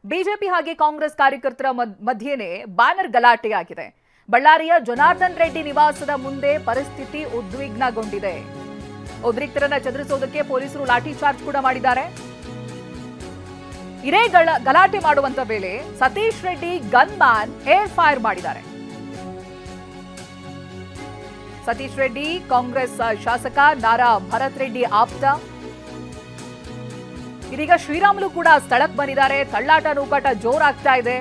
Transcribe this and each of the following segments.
BJP ಹಾಗೆ ಕಾಂಗ್ರೆಸ್ ಕಾರ್ಯಕರ್ತರ ಮಧ್ಯೆನೇ banner ಗಲಾಟೆಯಾಗಿದೆ. ಬಳ್ಳಾರಿಯ ಜನಾರ್ದನ್ ರೆಡ್ಡಿ ನಿವಾಸದ ಮುಂದೆ ಪರಿಸ್ಥಿತಿ ಉದ್ವಿಗ್ನಗೊಂಡಿದೆ. ಉದ್ರಿಕ್ತರನ್ನ ಚದುರಿಸೋದಕ್ಕೆ ಪೊಲೀಸರು ಲಾಠಿ ಚಾರ್ಜ್ ಕೂಡ ಮಾಡಿದ್ದಾರೆ. ಇದೇ ಗಲಾಟೆ ಮಾಡುವಂತ ವೇಳೆ Satish Reddy gun man air fire ಮಾಡಿದ್ದಾರೆ. ಸತೀಶ್ ರೆಡ್ಡಿ ಕಾಂಗ್ರೆಸ್ ಶಾಸಕ ನಾರಾ ಭರತ್ ರೆಡ್ಡಿ ಆಪ್ತ. ಇದೀಗ ಶ್ರೀರಾಮುಲು ಕೂಡ ಸ್ಥಳಕ್ಕೆ ಬಂದಿದ್ದಾರೆ. ತಳ್ಳಾಟ ನೂಕಾಟ ಜೋರಾಗ್ತಾ ಇದೆ.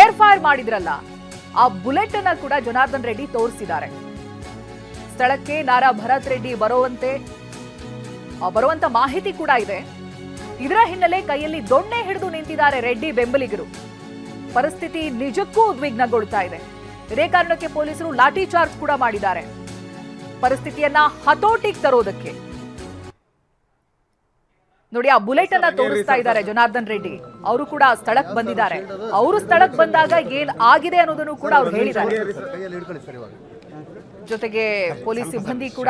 ಏರ್ ಫೈರ್ ಮಾಡಿದ್ರಲ್ಲ, ಆ ಬುಲೆಟ್ ಅನ್ನ ಕೂಡ ಜನಾರ್ದನ್ ರೆಡ್ಡಿ ತೋರಿಸಿದ್ದಾರೆ. ಸ್ಥಳಕ್ಕೆ ನಾರಾ ಭರತ್ ರೆಡ್ಡಿ ಬರುವಂತ ಮಾಹಿತಿ ಕೂಡ ಇದೆ. ಇದರ ಹಿನ್ನೆಲೆ ಕೈಯಲ್ಲಿ ದೊಣ್ಣೆ ಹಿಡಿದು ನಿಂತಿದ್ದಾರೆ ರೆಡ್ಡಿ ಬೆಂಬಲಿಗರು. ಪರಿಸ್ಥಿತಿ ನಿಜಕ್ಕೂ ಉದ್ವಿಗ್ನಗೊಳ್ತಾ ಇದೆ. ಇದೇ ಕಾರಣಕ್ಕೆ ಪೊಲೀಸರು ಲಾಠಿ ಚಾರ್ಜ್ ಕೂಡ ಮಾಡಿದ್ದಾರೆ ಪರಿಸ್ಥಿತಿಯನ್ನ ಹತೋಟಿಗೆ ತರೋದಕ್ಕೆ. ನೋಡಿ, ಆ ಬುಲೆಟ್ ಅನ್ನ ತೋರಿಸ್ತಾ ಇದ್ದಾರೆ ಜನಾರ್ದನ್ ರೆಡ್ಡಿ. ಅವರು ಕೂಡ ಸ್ಥಳಕ್ಕೆ ಬಂದಿದ್ದಾರೆ. ಅವರು ಸ್ಥಳಕ್ಕೆ ಬಂದಾಗ ಏನ್ ಆಗಿದೆ ಅನ್ನೋದನ್ನು ಕೂಡ ಅವ್ರು ಹೇಳಿದ್ದಾರೆ. ಜೊತೆಗೆ ಪೊಲೀಸ್ ಸಿಬ್ಬಂದಿ ಕೂಡ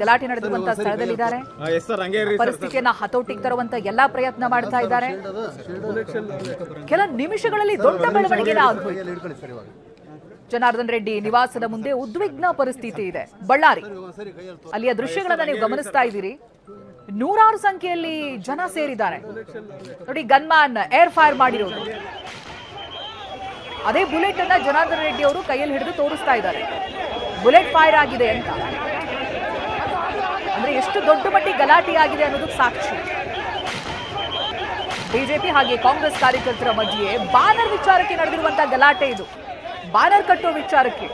ಗಲಾಟೆ ನಡೆದಿರುವಂತಹ ಸ್ಥಳದಲ್ಲಿದ್ದಾರೆ. ಪರಿಸ್ಥಿತಿಯನ್ನ ಹತೋಟಿಗೆ ತರುವಂತ ಎಲ್ಲಾ ಪ್ರಯತ್ನ ಮಾಡ್ತಾ ಇದ್ದಾರೆ. ಕೆಲ ನಿಮಿಷಗಳಲ್ಲಿ ದೊಡ್ಡ ಬೆಳವಣಿಗೆ ಆಗೋಯ್ತು. ಜನಾರ್ದನ್ ರೆಡ್ಡಿ ನಿವಾಸದ ಮುಂದೆ ಉದ್ವಿಗ್ನ ಪರಿಸ್ಥಿತಿ ಇದೆ. ಬಳ್ಳಾರಿ ಅಲ್ಲಿಯ ದೃಶ್ಯಗಳನ್ನ ನೀವು ಗಮನಿಸ್ತಾ ಇದ್ದೀರಿ. ನೂರಾರು ಸಂಖ್ಯೆಯಲ್ಲಿ ಜನ ಸೇರಿದ್ದಾರೆ. ನೋಡಿ, ಗನ್ಮ್ಯಾನ್ ಏರ್ ಫೈರ್ ಮಾಡಿರೋದು. ಅದೇ ಬುಲೆಟ್ ಅನ್ನ ಜನಾರ್ದನ್ ರೆಡ್ಡಿ ಅವರು ಕೈಯಲ್ಲಿ ಹಿಡಿದು ತೋರಿಸ್ತಾ ಇದ್ದಾರೆ. ಬುಲೆಟ್ ಫೈರ್ ಆಗಿದೆ ಅಂತ ಅಂದ್ರೆ ಎಷ್ಟು ದೊಡ್ಡ ಮಟ್ಟಿಗೆ ಗಲಾಟೆ ಆಗಿದೆ ಅನ್ನೋದಕ್ಕೆ ಸಾಕ್ಷಿ. ಬಿಜೆಪಿ ಹಾಗೆ ಕಾಂಗ್ರೆಸ್ ಕಾರ್ಯಕರ್ತರ ಮಧ್ಯೆ ಬ್ಯಾನರ್ ವಿಚಾರಕ್ಕೆ ನಡೆದಿರುವಂತಹ ಗಲಾಟೆ ಇದು. ಬ್ಯಾನರ್ ಕಟ್ಟೋ ವಿಚಾರಕ್ಕೆ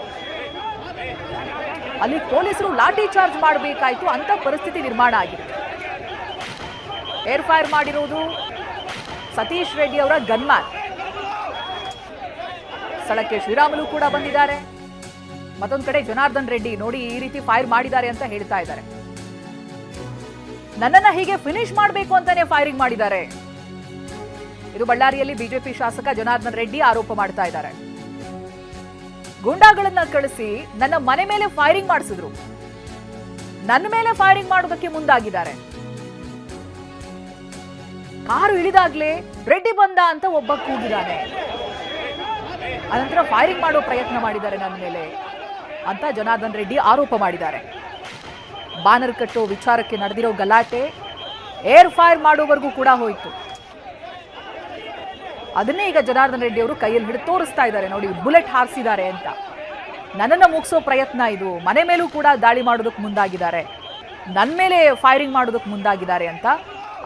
ಅಲ್ಲಿ ಪೊಲೀಸರು ಲಾಠಿ ಚಾರ್ಜ್ ಮಾಡಬೇಕಾಯ್ತು ಅಂತ ಪರಿಸ್ಥಿತಿ ನಿರ್ಮಾಣ ಆಗಿದೆ. ಏರ್ ಫೈರ್ ಮಾಡಿರೋದು ಸತೀಶ್ ರೆಡ್ಡಿ ಅವರ ಗನ್ಮ್ಯಾನ್. ಸ್ಥಳಕ್ಕೆ ಶ್ರೀರಾಮುಲು ಕೂಡ ಬಂದಿದ್ದಾರೆ. ಮತ್ತೊಂದು ಕಡೆ ಜನಾರ್ದನ್ ರೆಡ್ಡಿ ನೋಡಿ ಈ ರೀತಿ ಫೈರ್ ಮಾಡಿದ್ದಾರೆ ಅಂತ ಹೇಳ್ತಾ ಇದ್ದಾರೆ. ನನ್ನನ್ನ ಹೀಗೆ ಫಿನಿಶ್ ಮಾಡಬೇಕು ಅಂತಾನೆ ಫೈರಿಂಗ್ ಮಾಡಿದ್ದಾರೆ. ಇದು ಬಳ್ಳಾರಿಯಲ್ಲಿ ಬಿಜೆಪಿ ಶಾಸಕ ಜನಾರ್ದನ್ ರೆಡ್ಡಿ ಆರೋಪ ಮಾಡ್ತಾ ಇದ್ದಾರೆ. ಗೂಂಡಾಗಳನ್ನ ಕಳಿಸಿ ನನ್ನ ಮನೆ ಮೇಲೆ ಫೈರಿಂಗ್ ಮಾಡಿಸಿದ್ರು. ನನ್ನ ಮೇಲೆ ಫೈರಿಂಗ್ ಮಾಡೋದಕ್ಕೆ ಮುಂದಾಗಿದ್ದಾರೆ. ಕಾರು ಇಳಿದಾಗ್ಲೇ ರೆಡ್ಡಿ ಬಂದ ಅಂತ ಒಬ್ಬ ಕೂಗಿದ್ದಾನೆ. ಅನಂತರ ಫೈರಿಂಗ್ ಮಾಡೋ ಪ್ರಯತ್ನ ಮಾಡಿದ್ದಾರೆ ನನ್ನ ಮೇಲೆ ಅಂತ ಜನಾರ್ದನ್ ರೆಡ್ಡಿ ಆರೋಪ ಮಾಡಿದ್ದಾರೆ. ಬ್ಯಾನರ್ ಕಟ್ಟೋ ವಿಚಾರಕ್ಕೆ ನಡೆದಿರೋ ಗಲಾಟೆ ಏರ್ ಫೈರ್ ಮಾಡೋವರೆಗೂ ಕೂಡ ಹೋಯಿತು. ಅದನ್ನೇ ಈಗ ಜನಾರ್ದನ್ ರೆಡ್ಡಿ ಅವರು ಕೈಯಲ್ಲಿ ಹಿಡಿದು ತೋರಿಸ್ತಾ ಇದ್ದಾರೆ. ನೋಡಿ, ಬುಲೆಟ್ ಹಾರಿಸಿದ್ದಾರೆ ಅಂತ. ನನ್ನನ್ನು ಮುಗಿಸೋ ಪ್ರಯತ್ನ ಇದು. ಮನೆ ಮೇಲೂ ಕೂಡ ದಾಳಿ ಮಾಡೋದಕ್ಕೆ ಮುಂದಾಗಿದ್ದಾರೆ. ನನ್ನ ಮೇಲೆ ಫೈರಿಂಗ್ ಮಾಡೋದಕ್ಕೆ ಮುಂದಾಗಿದ್ದಾರೆ ಅಂತ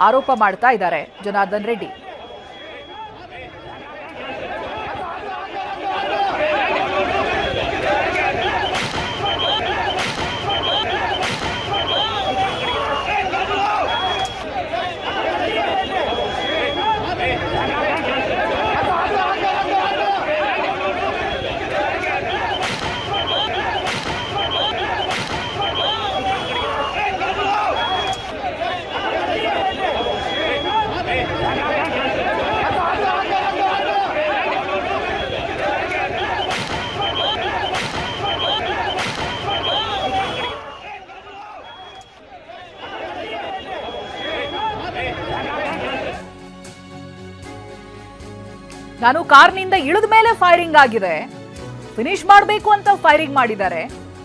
ಆರೋಪ ಮಾಡ್ತಾ ಇದ್ದಾರೆ ಜನಾರ್ದನ್ ರೆಡ್ಡಿ. ನಾನು ಕಾರ್ನಿಂದ ಇಳಿದ ಮೇಲೆ ಫೈರಿಂಗ್ ಆಗಿದೆ, ಫಿನಿಶ್ ಮಾಡಬೇಕು ಅಂತ ಫೈರಿಂಗ್ ಮಾಡಿದ್ದಾರೆ.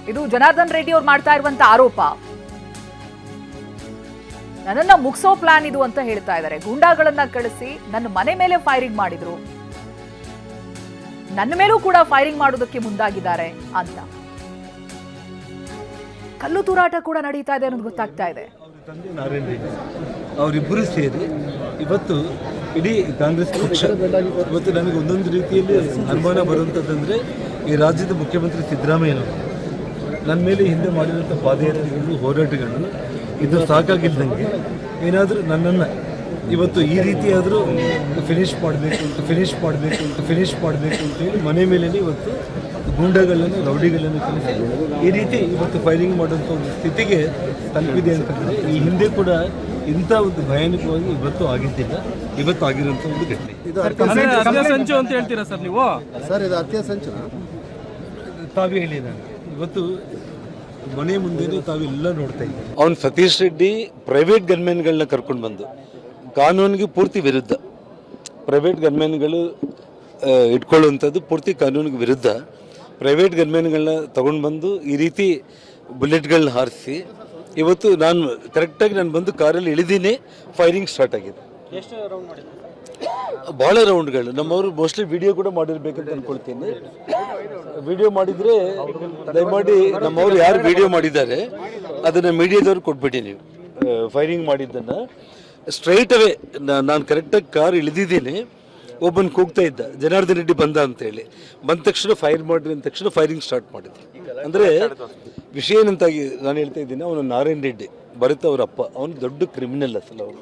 ಇದು ಜನಾರ್ದನ್ ರೆಡ್ಡಿ ಅವ್ರು ಮಾಡ್ತಾ ಇರುವಂತ ಆರೋಪ. ನನ್ನನ್ನ ಮುಗಿಸೋ ಪ್ಲಾನ್ ಇದು ಅಂತ ಹೇಳ್ತಾ ಇದ್ದಾರೆ. ಗೂಂಡಾಗಳನ್ನ ಕಳಿಸಿ ನನ್ನ ಮನೆ ಮೇಲೆ ಫೈರಿಂಗ್ ಮಾಡಿದ್ರು, ನನ್ನ ಮೇಲೂ ಕೂಡ ಫೈರಿಂಗ್ ಮಾಡೋದಕ್ಕೆ ಮುಂದಾಗಿದ್ದಾರೆ ಅಂತ. ಕಲ್ಲು ತೂರಾಟ ಕೂಡ ನಡೀತಾ ಇದೆ ಅನ್ನೋದು ಗೊತ್ತಾಗ್ತಾ ಇದೆ. ತಂದೆ ನಾರಾಯಣ ರೆಡ್ಡಿ ಅವರಿಬ್ಬರು ಸೇರಿ ಇವತ್ತು ಇಡೀ ಕಾಂಗ್ರೆಸ್ ಪಕ್ಷ ಇವತ್ತು ನನಗೆ ಒಂದೊಂದು ರೀತಿಯಲ್ಲಿ ಅನುಮಾನ ಬರುವಂಥದ್ದಂದರೆ ಈ ರಾಜ್ಯದ ಮುಖ್ಯಮಂತ್ರಿ ಸಿದ್ದರಾಮಯ್ಯನವರು ನನ್ನ ಮೇಲೆ ಹಿಂದೆ ಮಾಡಿರುವಂಥ ಪಾದಯಾತ್ರೆಗಳು ಹೋರಾಟಗಳು ಇದು ಸಾಕಾಗಿದ್ದಂಗೆ ಏನಾದರೂ ನನ್ನನ್ನು ಇವತ್ತು ಈ ರೀತಿಯಾದರೂ ಫಿನಿಶ್ ಮಾಡಬೇಕು ಅಂತೇಳಿ ಮನೆ ಮೇಲೆ ಇವತ್ತು ಗೂಂಡಾಗಳನ್ನು ರೌಡಿಗಳನ್ನು ಕಲಿಸಿ ಈ ರೀತಿ ಇವತ್ತು ಫೈರಿಂಗ್ ಮಾಡುವಂಥ ಒಂದು ಸ್ಥಿತಿಗೆ ತಲುಪಿದೆ ಅಂತಂದರೆ ಈ ಹಿಂದೆ ಕೂಡ ಇಂಥ ಒಂದು ಭಯಾನಕವಾಗಿ ಇವತ್ತು ಆಗಿದ್ದಿಲ್ಲ, ಇವತ್ತು ಆಗಿರುವಂಥ ಒಂದು ಘಟನೆ. ಇದು ಹತ್ಯೆ ಸಂಚು ಅಂತ ಹೇಳ್ತೀರಾ ಸರ್ ನೀವು? ಸರ್, ಇದು ಹತ್ಯೆ ಸಂಚು ತಾವೇ ಹೇಳಿ. ನಾನು ಇವತ್ತು ಮನೆ ಮುಂದೆನೇ ತಾವೆಲ್ಲ ನೋಡ್ತಾ ಇದ್ದೀವಿ. ಅವ್ನು ಸತೀಶ್ ರೆಡ್ಡಿ ಪ್ರೈವೇಟ್ ಗನ್ಮೆನ್ಗಳನ್ನ ಕರ್ಕೊಂಡು ಬಂದು ಕಾನೂನಿಗೆ ಪೂರ್ತಿ ವಿರುದ್ಧ. ಪ್ರೈವೇಟ್ ಗನ್ಮ್ಯಾನ್ಗಳು ಇಟ್ಕೊಳ್ಳುವಂಥದ್ದು ಪೂರ್ತಿ ಕಾನೂನಿಗೆ ವಿರುದ್ಧ. ಪ್ರೈವೇಟ್ ಗನ್ಮ್ಯಾನ್ಗಳನ್ನ ತೊಗೊಂಡು ಬಂದು ಈ ರೀತಿ ಬುಲೆಟ್ಗಳನ್ನ ಹಾರಿಸಿ ಇವತ್ತು ನಾನು ಕರೆಕ್ಟಾಗಿ ನಾನು ಬಂದು ಕಾರಲ್ಲಿ ಇಳಿದೀನಿ, ಫೈರಿಂಗ್ ಸ್ಟಾರ್ಟ್ ಆಗಿದೆ. ಭಾಳ ರೌಂಡ್ಗಳು. ನಮ್ಮವರು ಮೋಸ್ಟ್ಲಿ ವಿಡಿಯೋ ಕೂಡ ಮಾಡಿರ್ಬೇಕಂತ ಅಂದ್ಕೊಳ್ತೀನಿ. ವಿಡಿಯೋ ಮಾಡಿದರೆ ದಯಮಾಡಿ ನಮ್ಮವರು ಯಾರು ವಿಡಿಯೋ ಮಾಡಿದ್ದಾರೆ ಅದನ್ನು ಮೀಡಿಯಾದವ್ರು ಕೊಟ್ಬಿಡಿ ನೀವು. ಫೈರಿಂಗ್ ಮಾಡಿದ್ದನ್ನು ಸ್ಟ್ರೈಟ್ ಅವೇ ನಾನು ಕರೆಕ್ಟಾಗಿ ಕಾರ್ ಇಳಿದಿದ್ದೀನಿ, ಒಬ್ಬನು ಕೂಗ್ತಾ ಇದ್ದ ಜನಾರ್ದನ್ ರೆಡ್ಡಿ ಬಂದ ಅಂತೇಳಿ. ಬಂದ ತಕ್ಷಣ ಫೈರ್ ಮಾಡಿರಿ ಅಂದ ತಕ್ಷಣ ಫೈರಿಂಗ್ ಸ್ಟಾರ್ಟ್ ಮಾಡಿದ್ರು. ಅಂದರೆ ವಿಷಯ ಏನಂತಾಗಿ ನಾನು ಹೇಳ್ತಾ ಇದ್ದೀನಿ, ಅವನು ನಾರಾಯಣ್ ರೆಡ್ಡಿ ಭರತ್ ಅವರ ಅಪ್ಪ, ಅವನು ದೊಡ್ಡ ಕ್ರಿಮಿನಲ್ ಅಸಲು. ಅವನು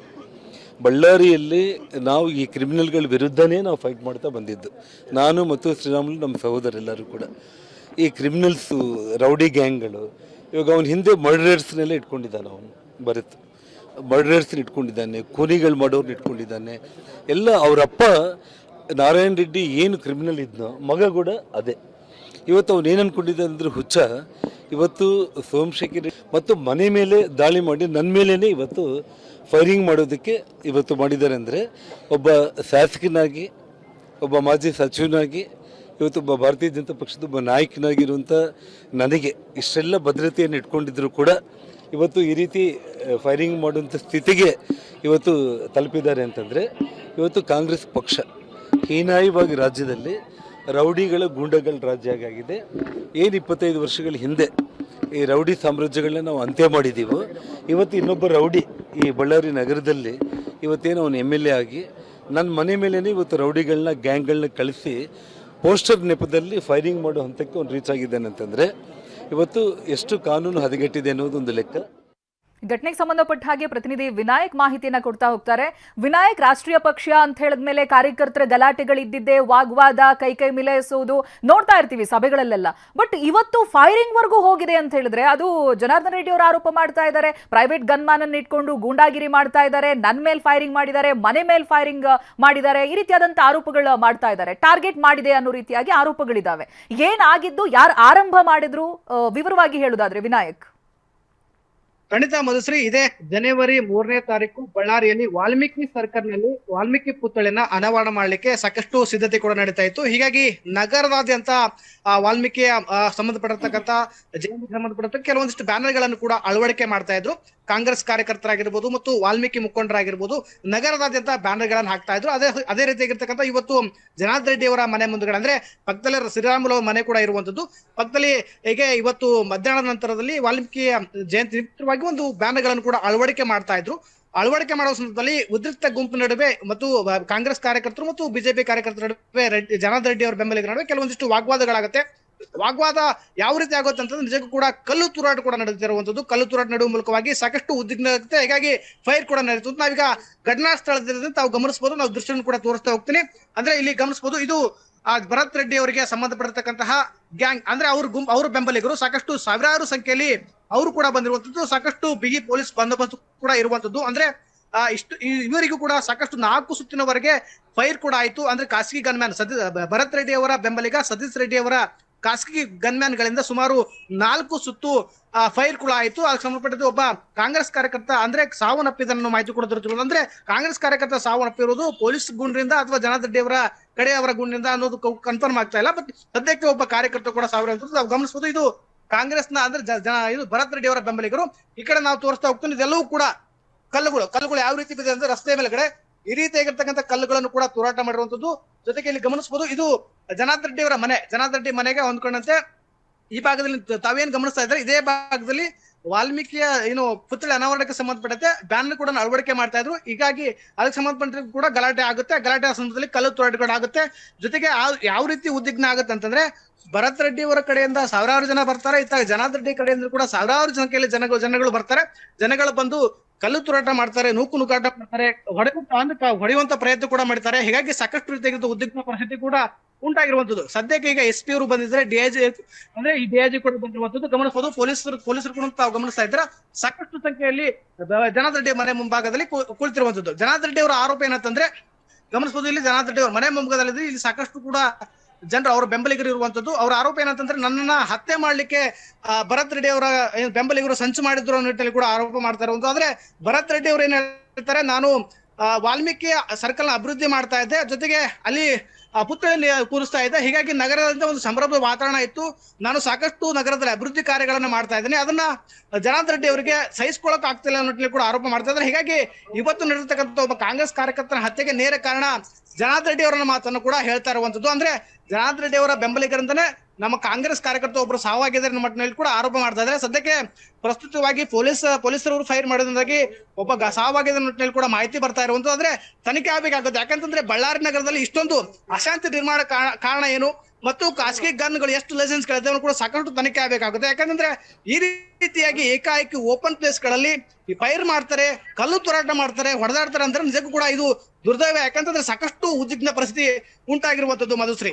ಬಳ್ಳಾರಿಯಲ್ಲಿ ನಾವು ಈ ಕ್ರಿಮಿನಲ್ಗಳ ವಿರುದ್ಧನೇ ನಾವು ಫೈಟ್ ಮಾಡ್ತಾ ಬಂದಿದ್ದು, ನಾನು ಮತ್ತು ಶ್ರೀರಾಮುಲು ನಮ್ಮ ಸಹೋದರೆಲ್ಲರೂ ಕೂಡ. ಈ ಕ್ರಿಮಿನಲ್ಸು, ರೌಡಿ ಗ್ಯಾಂಗ್ಗಳು, ಇವಾಗ ಅವನ ಹಿಂದೆ ಮರ್ಡರರ್ಸ್ನೆಲ್ಲ ಇಟ್ಕೊಂಡಿದ್ದಾನೆ. ಅವನು ಭರತ್ ಮರ್ಡರರ್ಸ್ನ ಇಟ್ಕೊಂಡಿದ್ದಾನೆ, ಕೂನಿಗಳು ಮಾಡೋರ್ನ ಇಟ್ಕೊಂಡಿದ್ದಾನೆ ಎಲ್ಲ. ಅವರಪ್ಪ ನಾರಾಯಣ್ ರೆಡ್ಡಿ ಏನು ಕ್ರಿಮಿನಲ್ ಇದ್ನೋ ಮಗ ಕೂಡ ಅದೇ. ಇವತ್ತು ಅವನು ಏನು ಅಂದ್ಕೊಂಡಿದ್ದ ಅಂದರೆ ಹುಚ್ಚ, ಇವತ್ತು ಸೋಮಶೇಖರ್ ಮತ್ತು ಮನೆ ಮೇಲೆ ದಾಳಿ ಮಾಡಿ ನನ್ನ ಮೇಲೇ ಇವತ್ತು ಫೈರಿಂಗ್ ಮಾಡೋದಕ್ಕೆ ಇವತ್ತು ಮಾಡಿದ್ದಾರೆ. ಅಂದರೆ ಒಬ್ಬ ಶಾಸಕನಾಗಿ, ಒಬ್ಬ ಮಾಜಿ ಸಚಿವನಾಗಿ, ಇವತ್ತು ಒಬ್ಬ ಭಾರತೀಯ ಜನತಾ ಪಕ್ಷದ ಒಬ್ಬ ನಾಯಕನಾಗಿರುವಂಥ ನನಗೆ ಇಷ್ಟೆಲ್ಲ ಭದ್ರತೆಯನ್ನು ಇಟ್ಕೊಂಡಿದ್ರು ಕೂಡ ಇವತ್ತು ಈ ರೀತಿ ಫೈರಿಂಗ್ ಮಾಡುವಂಥ ಸ್ಥಿತಿಗೆ ಇವತ್ತು ತಲುಪಿದ್ದಾರೆ ಅಂತಂದರೆ, ಇವತ್ತು ಕಾಂಗ್ರೆಸ್ ಪಕ್ಷ ಹೀನಾಯವಾಗಿ ರಾಜ್ಯದಲ್ಲಿ ರೌಡಿಗಳ ಗೂಂಡಗಳ ರಾಜ್ಯ ಆಗಿದೆ. ಏನು 25 ವರ್ಷಗಳ ಹಿಂದೆ ಈ ರೌಡಿ ಸಾಮ್ರಾಜ್ಯಗಳನ್ನ ನಾವು ಅಂತ್ಯ ಮಾಡಿದ್ದೀವೋ, ಇವತ್ತು ಇನ್ನೊಬ್ಬ ರೌಡಿ ಈ ಬಳ್ಳಾರಿ ನಗರದಲ್ಲಿ ಇವತ್ತೇನು ಅವನು MLA ಆಗಿ ನನ್ನ ಮನೆ ಮೇಲೇ ಇವತ್ತು ರೌಡಿಗಳನ್ನ, ಗ್ಯಾಂಗ್ಗಳನ್ನ ಕಳಿಸಿ ಪೋಸ್ಟರ್ ನೆಪದಲ್ಲಿ ಫೈರಿಂಗ್ ಮಾಡೋ ಹಂತಕ್ಕೆ ಅವ್ನು ರೀಚ್ ಆಗಿದ್ದಾನೆ ಅಂತಂದರೆ ಇವತ್ತು ಎಷ್ಟು ಕಾನೂನು ಹದಗೆಟ್ಟಿದೆ ಅನ್ನೋದು ಒಂದು ಲೆಕ್ಕ. ಘಟನೆಗೆ ಸಂಬಂಧಪಟ್ಟ ಹಾಗೆ ಪ್ರತಿನಿಧಿ ವಿನಾಯಕ್ ಮಾಹಿತಿಯನ್ನ ಕೊಡ್ತಾ ಹೋಗ್ತಾರೆ. ವಿನಾಯಕ್, ರಾಷ್ಟ್ರೀಯ ಪಕ್ಷ ಅಂತ ಹೇಳಿದ್ಮೇಲೆ ಕಾರ್ಯಕರ್ತರ ಗಲಾಟೆಗಳಿದ್ದಿದ್ದೆ, ವಾಗ್ವಾದ, ಕೈ ಮಿಲಾಯಿಸುವುದು ನೋಡ್ತಾ ಇರ್ತೀವಿ ಸಭೆಗಳಲ್ಲೆಲ್ಲ. ಬಟ್ ಇವತ್ತು ಫೈರಿಂಗ್ ವರ್ಗೂ ಹೋಗಿದೆ ಅಂತ ಹೇಳಿದ್ರೆ ಅದು ಜನಾರ್ದನ್ ರೆಡ್ಡಿ ಅವರು ಆರೋಪ ಮಾಡ್ತಾ ಇದ್ದಾರೆ. ಪ್ರೈವೇಟ್ ಗನ್ಮ್ಯಾನ್ ಅನ್ನು ಇಟ್ಕೊಂಡು ಗೂಂಡಾಗಿರಿ ಮಾಡ್ತಾ ಇದ್ದಾರೆ, ನನ್ನ ಮೇಲೆ ಫೈರಿಂಗ್ ಮಾಡಿದ್ದಾರೆ, ಮನೆ ಮೇಲೆ ಫೈರಿಂಗ್ ಮಾಡಿದ್ದಾರೆ, ಈ ರೀತಿಯಾದಂತ ಆರೋಪಗಳು ಮಾಡ್ತಾ ಇದ್ದಾರೆ. ಟಾರ್ಗೆಟ್ ಮಾಡಿದೆ ಅನ್ನೋ ರೀತಿಯಾಗಿ ಆರೋಪಗಳಿದಾವೆ. ಏನಾಗಿದ್ದು, ಯಾರು ಆರಂಭ ಮಾಡಿದ್ರು, ವಿವರವಾಗಿ ಹೇಳುದಾದ್ರೆ ವಿನಾಯಕ್. ಖಂಡಿತ ಮಧುಶ್ರೀ, ಇದೇ ಜನವರಿ 3ನೇ ತಾರೀಕು ಬಳ್ಳಾರಿಯಲ್ಲಿ ವಾಲ್ಮೀಕಿ ಸರ್ಕಲ್ನಲ್ಲಿ ವಾಲ್ಮೀಕಿ ಪುತ್ಥಳಿಯನ್ನ ಅನಾವರಣ ಮಾಡಲಿಕ್ಕೆ ಸಾಕಷ್ಟು ಸಿದ್ಧತೆ ಕೂಡ ನಡೀತಾ ಇತ್ತು. ಹೀಗಾಗಿ ನಗರದಾದ್ಯಂತ ವಾಲ್ಮೀಕಿಯ ಸಂಬಂಧಪಟ್ಟಿರ್ತಕ್ಕಂಥ ಜಯಂತಿಗೆ ಸಂಬಂಧಪಟ್ಟ ಕೆಲವೊಂದಿಷ್ಟು ಬ್ಯಾನರ್ಗಳನ್ನು ಕೂಡ ಅಳವಡಿಕೆ ಮಾಡ್ತಾ ಇದ್ರು. ಕಾಂಗ್ರೆಸ್ ಕಾರ್ಯಕರ್ತರಾಗಿರ್ಬೋದು ಮತ್ತು ವಾಲ್ಮೀಕಿ ಮುಖಂಡರಾಗಿರ್ಬೋದು ನಗರದಾದ್ಯಂತ ಬ್ಯಾನರ್ಗಳನ್ನು ಹಾಕ್ತಾ ಇದ್ರು. ಅದೇ ರೀತಿಯಾಗಿರ್ತಕ್ಕಂಥ ಇವತ್ತು ಜನಾರ್ದನ್ ರೆಡ್ಡಿ ಅವರ ಮನೆ ಮುಂದುಗಡೆ, ಅಂದ್ರೆ ಪಕ್ಕದಲ್ಲಿ ಶ್ರೀರಾಮುಲು ಅವರ ಮನೆ ಕೂಡ ಇರುವಂತದ್ದು, ಪಕ್ಕದಲ್ಲಿ ಹೇಗೆ ಇವತ್ತು ಮಧ್ಯಾಹ್ನದ ನಂತರದಲ್ಲಿ ವಾಲ್ಮೀಕಿ ಜಯಂತಿ ನಿಮಿತ್ತವಾಗಿ ಒಂದು ಬ್ಯಾನರ್ಗಳನ್ನು ಕೂಡ ಅಳವಡಿಕೆ ಮಾಡ್ತಾ ಇದ್ರು. ಅಳವಡಿಕೆ ಮಾಡುವ ಸಂದರ್ಭದಲ್ಲಿ ಉದ್ರಿಕ್ತ ಗುಂಪು ನಡುವೆ ಮತ್ತು ಕಾಂಗ್ರೆಸ್ ಕಾರ್ಯಕರ್ತರು ಮತ್ತು ಬಿಜೆಪಿ ಕಾರ್ಯಕರ್ತರ ನಡುವೆ ಜನಾರ್ದನ್ ರೆಡ್ಡಿ ಅವರ ಬೆಂಬಲಿಗರ ನಡುವೆ ಕೆಲವೊಂದಿಷ್ಟು ವಾಗ್ವಾದಗಳಾಗುತ್ತೆ. ವಾಗ್ವಾದ ಯಾವ ರೀತಿ ಆಗುತ್ತೆ ಅಂತಂದ್ರೆ ನಿಜಕ್ಕೂ ಕೂಡ ಕಲ್ಲು ತೂರಾಟ ಕೂಡ ನಡೆದಿರುವಂತದ್ದು. ಕಲ್ಲು ತೂರಾಟ ನಡೆಯುವ ಮೂಲಕವಾಗಿ ಸಾಕಷ್ಟು ಉದ್ವಿಗ್ನತೆ, ಹೀಗಾಗಿ ಫೈರ್ ಕೂಡ ನಡೆಯುತ್ತದೆ. ನಾವೀಗ ಘಟನಾ ಸ್ಥಳದಿಂದ ತಾವು ಗಮನಿಸಬಹುದು, ನಾವು ದೃಶ್ಯವನ್ನು ಕೂಡ ತೋರಿಸ್ತಾ ಹೋಗ್ತೀನಿ. ಅಂದ್ರೆ ಇಲ್ಲಿ ಗಮನಿಸಬಹುದು, ಇದು ಭರತ್ ರೆಡ್ಡಿ ಅವರಿಗೆ ಸಂಬಂಧಪಟ್ಟಿರ್ತಕ್ಕಂತಹ ಗ್ಯಾಂಗ್, ಅಂದ್ರೆ ಅವ್ರ ಬೆಂಬಲಿಗರು ಸಾಕಷ್ಟು ಸಾವಿರಾರು ಸಂಖ್ಯೆಯಲ್ಲಿ ಅವರು ಕೂಡ ಬಂದಿರುವಂತದ್ದು. ಸಾಕಷ್ಟು ಬಿಗಿ ಪೊಲೀಸ್ ಬಂದೋಬಸ್ತ್ ಕೂಡ ಇರುವಂತದ್ದು. ಅಂದ್ರೆ ಇವರಿಗೂ ಕೂಡ ಸಾಕಷ್ಟು 4 ಸುತ್ತಿನವರೆಗೆ ಫೈರ್ ಕೂಡ ಆಯ್ತು. ಅಂದ್ರೆ ಖಾಸಗಿ ಗನ್ಮ್ಯಾನ್ ಭರತ್ ರೆಡ್ಡಿ ಅವರ ಬೆಂಬಲಿಗ ಸತೀಶ್ ರೆಡ್ಡಿ ಅವರ ಖಾಸಗಿ ಗನ್ಮ್ಯಾನ್ ಗಳಿಂದ ಸುಮಾರು 4 ಸುತ್ತು ಫೈರ್ ಕೂಡ ಆಯ್ತು. ಅದಕ್ಕೆ ಸಂಬಂಧಪಟ್ಟದ್ದು ಒಬ್ಬ ಕಾಂಗ್ರೆಸ್ ಕಾರ್ಯಕರ್ತ ಅಂದ್ರೆ ಸಾವನ್ನಪ್ಪಿದ್ದನ್ನು ಮಾಹಿತಿ ಕೂಡ ದೊರೆತಿರೋದು. ಅಂದ್ರೆ ಕಾಂಗ್ರೆಸ್ ಕಾರ್ಯಕರ್ತ ಸಾವನ್ನಪ್ಪಿರೋದು ಪೊಲೀಸ್ ಗುಂಡಿನಿಂದ ಅಥವಾ ಜನಾರ್ದನ್ ರೆಡ್ಡಿ ಅವರ ಕಡೆಯವರ ಗುಂಡಿನಿಂದ ಅನ್ನೋದು ಕನ್ಫರ್ಮ್ ಆಗ್ತಾ ಇಲ್ಲ. ಬಟ್ ಸದ್ಯಕ್ಕೆ ಒಬ್ಬ ಕಾರ್ಯಕರ್ತ ಕೂಡ ನಾವು ಗಮನಿಸಬಹುದು. ಇದು ಕಾಂಗ್ರೆಸ್ನ ಅಂದ್ರೆ ಇದು ಭರತ್ ರೆಡ್ಡಿ ಅವರ ಬೆಂಬಲಿಗರು. ಈ ಕಡೆ ನಾವು ತೋರಿಸ್ತಾ ಹೋಗ್ತೀನಿ, ಇದೆಲ್ಲವೂ ಕೂಡ ಕಲ್ಲುಗಳು ಯಾವ ರೀತಿ ಬಿದೆ ಅಂದ್ರೆ ರಸ್ತೆ ಮೇಲ್ಗಡೆ ಈ ರೀತಿಯಾಗಿರ್ತಕ್ಕಂಥ ಕಲ್ಲುಗಳನ್ನು ಕೂಡ ತೂರಾಟ ಮಾಡಿರುವಂತದ್ದು. ಜೊತೆಗೆ ಇಲ್ಲಿ ಗಮನಿಸಬಹುದು, ಇದು ಜನಾರ್ದನ್ ರೆಡ್ಡಿ ಅವರ ಮನೆ. ಜನಾರ್ದನ್ ರೆಡ್ಡಿ ಮನೆಗೆ ಹೊಂದ್ಕೊಂಡಂತೆ ಈ ಭಾಗದಲ್ಲಿ ತಾವೇನ್ ಗಮನಿಸ್ತಾ ಇದ್ದಾರೆ, ಇದೇ ಭಾಗದಲ್ಲಿ ವಾಲ್ಮೀಕಿಯ ಪುತ್ಥಳಿ ಅನಾವರಣಕ್ಕೆ ಸಂಬಂಧಪಟ್ಟಂತೆ ಬ್ಯಾನರ್ ಕೂಡ ಅಳವಡಿಕೆ ಮಾಡ್ತಾ ಇದ್ರು. ಹೀಗಾಗಿ ಅದಕ್ಕೆ ಸಂಬಂಧಪಟ್ಟ ಕೂಡ ಗಲಾಟೆ ಆಗುತ್ತೆ. ಗಲಾಟೆ ಸಂದರ್ಭದಲ್ಲಿ ಕಲ್ಲು ತೂರಾಟಗಳಾಗುತ್ತೆ. ಜೊತೆಗೆ ಯಾವ ರೀತಿ ಉದ್ವಿಗ್ನ ಆಗುತ್ತೆ ಅಂತಂದ್ರೆ, ಭರತ್ ರೆಡ್ಡಿ ಅವರ ಕಡೆಯಿಂದ ಸಾವಿರಾರು ಜನ ಬರ್ತಾರೆ, ಇತ್ತ ಜನಾರ್ದನ್ ರೆಡ್ಡಿ ಕಡೆಯಿಂದ ಕೂಡ ಸಾವಿರಾರು ಸಂಖ್ಯೆಯಲ್ಲಿ ಜನಗಳು ಬರ್ತಾರೆ. ಜನಗಳು ಬಂದು ಕಲ್ಲು ತೂರಾಟ ಮಾಡ್ತಾರೆ, ನೂಕಾಟ ಮಾಡ್ತಾರೆ, ಹೊಡೆಯುವಂತ ಪ್ರಯತ್ನ ಕೂಡ ಮಾಡ್ತಾರೆ. ಹೀಗಾಗಿ ಸಾಕಷ್ಟು ರೀತಿಯಾಗಿದ್ದ ಉದ್ವಿಗ್ನ ಪರಿಸ್ಥಿತಿ ಕೂಡ ಉಂಟಾಗಿರುವಂತದ್ದು. ಸದ್ಯಕ್ಕೆ ಈಗ SP ಅವರು ಬಂದಿದ್ರೆ, DIG ಕೂಡ ಬಂದಿರುವಂತದ್ದು ಗಮನಿಸಬಹುದು. ಪೊಲೀಸರು ಕೂಡ ತಾವು ಗಮನಿಸ್ತಾ ಇದ್ರೆ ಸಾಕಷ್ಟು ಸಂಖ್ಯೆಯಲ್ಲಿ ಜನಾರ್ದನ್ ರೆಡ್ಡಿ ಮನೆ ಮುಂಭಾಗದಲ್ಲಿ ಕುಳಿತಿರುವಂತದ್ದು. ಜನಾರ್ದನ್ ರೆಡ್ಡಿ ಅವರ ಆರೋಪ ಏನಂತಂದ್ರೆ ಗಮನಿಸಬಹುದು, ಇಲ್ಲಿ ಜನಾರ್ದನ್ ರೆಡ್ಡಿ ಅವರ ಮನೆ ಮುಂಭಾಗದಲ್ಲಿ ಇಲ್ಲಿ ಸಾಕಷ್ಟು ಕೂಡ ಜನರು ಅವರ ಬೆಂಬಲಿಗರು ಇರುವಂತದ್ದು. ಅವರ ಆರೋಪ ಏನಂತಂದ್ರೆ ನನ್ನನ್ನ ಹತ್ಯೆ ಮಾಡ್ಲಿಕ್ಕೆ ಭರತ್ ರೆಡ್ಡಿ ಅವರ ಬೆಂಬಲಿಗರು ಸಂಚು ಮಾಡಿದ್ರು ಅನ್ನೋ ನಿಟ್ಟಿನಲ್ಲಿ ಕೂಡ ಆರೋಪ ಮಾಡ್ತಾ ಇರುವಂತದ್ದು. ಆದ್ರೆ ಭರತ್ ರೆಡ್ಡಿ ಅವರು ಏನ್ ಹೇಳ್ತಾರೆ, ನಾನು ವಾಲ್ಮೀಕಿ ಸರ್ಕಲ್ ಅಭಿವೃದ್ಧಿ ಮಾಡ್ತಾ ಇದ್ದೆ, ಜೊತೆಗೆ ಅಲ್ಲಿ ಪುತ್ಥಳಿ ಕೂರಿಸ್ತಾ ಇದ್ದೆ. ಹೀಗಾಗಿ ನಗರದಿಂದ ಒಂದು ಸಂಭ್ರಮದ ವಾತಾವರಣ ಇತ್ತು. ನಾನು ಸಾಕಷ್ಟು ನಗರದಲ್ಲಿ ಅಭಿವೃದ್ಧಿ ಕಾರ್ಯಗಳನ್ನ ಮಾಡ್ತಾ ಇದ್ದೇನೆ, ಅದನ್ನ ಜನಾರ್ದನ್ ರೆಡ್ಡಿ ಅವರಿಗೆ ಸಹಿಸಿಕೊಳ್ಳಕ್ ಆಗ್ತಿಲ್ಲ ಅನ್ನೋ ಕೂಡ ಆರೋಪ ಮಾಡ್ತಾ ಇದ್ದಾರೆ. ಹೀಗಾಗಿ ಇವತ್ತು ನಡೆದಿರ್ತಕ್ಕಂಥ ಒಬ್ಬ ಕಾಂಗ್ರೆಸ್ ಕಾರ್ಯಕರ್ತನ ಹತ್ಯೆಗೆ ನೇರ ಕಾರಣ ಜನಾರ್ದನ್ ರೆಡ್ಡಿ ಅವರ ಮಾತನ್ನು ಕೂಡ ಹೇಳ್ತಾ ಇರುವಂತದ್ದು. ಅಂದ್ರೆ ಜನಾರ್ದನ್ ರೆಡ್ಡಿ ಅವರ ಬೆಂಬಲಿಗರಿಂದನೇ ನಮ್ಮ ಕಾಂಗ್ರೆಸ್ ಕಾರ್ಯಕರ್ತ ಒಬ್ಬರು ಸಾವಾಗಿದ್ದಾರೆ ಅನ್ನೋ ಮಟ್ಟಿನಲ್ಲಿ ಕೂಡ ಆರೋಪ ಮಾಡ್ತಾ ಇದ್ದಾರೆ. ಸದ್ಯಕ್ಕೆ ಪ್ರಸ್ತುತವಾಗಿ ಪೊಲೀಸರು ಫೈರ್ ಮಾಡೋದ್ರಿಂದಾಗಿ ಒಬ್ಬ ಸಾವಾಗಿದ್ದ ನಿಟ್ಟಿನಲ್ಲಿ ಕೂಡ ಮಾಹಿತಿ ಬರ್ತಾ ಇರುವಂತದ್ದು. ಆದ್ರೆ ತನಿಖೆ ಆಗಬೇಕಾಗುತ್ತೆ. ಯಾಕಂತಂದ್ರೆ ಬಳ್ಳಾರಿ ನಗರದಲ್ಲಿ ಇಷ್ಟೊಂದು ಅಶಾಂತಿ ನಿರ್ಮಾಣ ಕಾರಣ ಏನು ಮತ್ತು ಖಾಸಗಿ ಗನ್ಗಳು ಎಷ್ಟು ಲೈಸೆನ್ಸ್ ಗಳಿದ್ದಾವೆ ಕೂಡ ಸಾಕಷ್ಟು ತನಿಖೆ ಆಗಬೇಕಾಗುತ್ತೆ. ಯಾಕಂತಂದ್ರೆ ಈ ರೀತಿಯಾಗಿ ಏಕಾಏಕಿ ಓಪನ್ ಪ್ಲೇಸ್ ಗಳಲ್ಲಿ ಫೈರ್ ಮಾಡ್ತಾರೆ, ಕಲ್ಲು ತೂರಾಟ ಮಾಡ್ತಾರೆ, ಹೊಡೆದಾಡ್ತಾರೆ ಅಂದ್ರೆ ನಿಜಕ್ಕೂ ಕೂಡ ಇದು ದುರ್ದೈವ. ಯಾಕಂತಂದ್ರೆ ಸಾಕಷ್ಟು ಉದ್ವಿಗ್ನ ಪರಿಸ್ಥಿತಿ ಉಂಟಾಗಿರುವಂತದ್ದು ಮಧುಶ್ರೀ.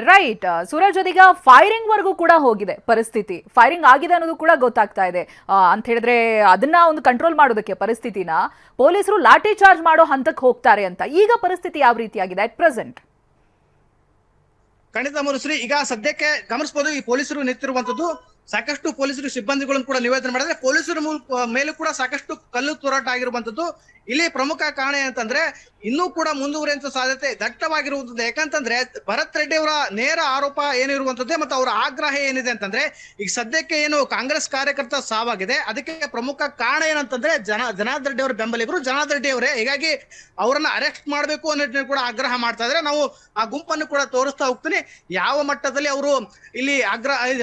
ರೈಟ್ ಸೂರಜ್, ಅದೀಗ ಫೈರಿಂಗ್ ವರ್ಗೂ ಕೂಡ ಹೋಗಿದೆ ಪರಿಸ್ಥಿತಿ. ಫೈರಿಂಗ್ ಆಗಿದೆ ಅನ್ನೋದು ಕೂಡ ಗೊತ್ತಾಗ್ತಾ ಇದೆ. ಅಂತ ಹೇಳಿದ್ರೆ ಅದನ್ನ ಒಂದು ಕಂಟ್ರೋಲ್ ಮಾಡೋದಕ್ಕೆ ಪರಿಸ್ಥಿತಿನ ಪೊಲೀಸರು ಲಾಠಿ ಚಾರ್ಜ್ ಮಾಡೋ ಹಂತಕ್ಕೆ ಹೋಗ್ತಾರೆ ಅಂತ. ಈಗ ಪರಿಸ್ಥಿತಿ ಯಾವ ರೀತಿಯಾಗಿದೆ ಅಟ್ ಪ್ರೆಸೆಂಟ್? ಖಂಡಿತ ಮಧುಶ್ರೀ, ಈಗ ಸದ್ಯಕ್ಕೆ ಗಮನಿಸಬಹುದು ಈ ಪೊಲೀಸರು ನಿಂತಿರುವಂತದ್ದು. ಸಾಕಷ್ಟು ಪೊಲೀಸರು ಸಿಬ್ಬಂದಿಗಳನ್ನು ಕೂಡ ನಿವೇದನೆ ಮಾಡಿದ್ರೆ ಪೊಲೀಸರ ಮೇಲೂ ಕೂಡ ಸಾಕಷ್ಟು ಕಲ್ಲು ತೂರಾಟ ಆಗಿರುವಂತದ್ದು. ಇಲ್ಲಿ ಪ್ರಮುಖ ಕಾರಣ ಏನಂತಂದ್ರೆ ಇನ್ನೂ ಕೂಡ ಮುಂದುವರಿಯುವಂತ ಸಾಧ್ಯತೆ ದಟ್ಟವಾಗಿರುವಂತದ್ದು. ಯಾಕಂತಂದ್ರೆ ಭರತ್ ರೆಡ್ಡಿ ಅವರ ನೇರ ಆರೋಪ ಏನಿರುವಂತದ್ದೇ ಮತ್ತು ಅವರ ಆಗ್ರಹ ಏನಿದೆ ಅಂತಂದ್ರೆ ಈಗ ಸದ್ಯಕ್ಕೆ ಏನು ಕಾಂಗ್ರೆಸ್ ಕಾರ್ಯಕರ್ತ ಸಾವಾಗಿದೆ, ಅದಕ್ಕೆ ಪ್ರಮುಖ ಕಾರಣ ಏನಂತಂದ್ರೆ ಜನಾರ್ದನ್ ರೆಡ್ಡಿ ಅವರ ಬೆಂಬಲಿಗರು ಜನಾರ್ದನ್ ರೆಡ್ಡಿ ಅವರೇ. ಹೀಗಾಗಿ ಅವರನ್ನ ಅರೆಸ್ಟ್ ಮಾಡಬೇಕು ಅನ್ನೋ ಕೂಡ ಆಗ್ರಹ ಮಾಡ್ತಾ ಇದ್ರೆ ನಾವು ಆ ಗುಂಪನ್ನು ಕೂಡ ತೋರಿಸ್ತಾ ಹೋಗ್ತೀನಿ ಯಾವ ಮಟ್ಟದಲ್ಲಿ ಅವರು ಇಲ್ಲಿ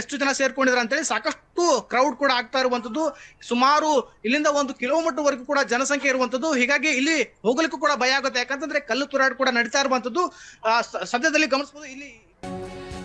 ಎಷ್ಟು ಜನ ಸೇರ್ಕೊಂಡಿದ್ರು ಅಂತೇಳಿ. ಸಾಕಷ್ಟು ಕ್ರೌಡ್ ಕೂಡ ಆಗ್ತಾ ಇರುವಂತದ್ದು. ಸುಮಾರು ಇಲ್ಲಿಂದ 1 ಕಿಲೋಮೀಟರ್ ವರೆಗೂ ಕೂಡ ಜನಸಂಖ್ಯೆ ಇರುವಂತದ್ದು. ಹೀಗಾಗಿ ಇಲ್ಲಿ ಹೋಗ್ಲಿಕ್ಕೂ ಕೂಡ ಭಯ ಆಗುತ್ತೆ. ಯಾಕಂತಂದ್ರೆ ಕಲ್ಲು ತೂರಾಟ ಕೂಡ ನಡೀತಾ ಇರುವಂತದ್ದು ಸದ್ಯದಲ್ಲಿ ಗಮನಿಸಬಹುದು ಇಲ್ಲಿ.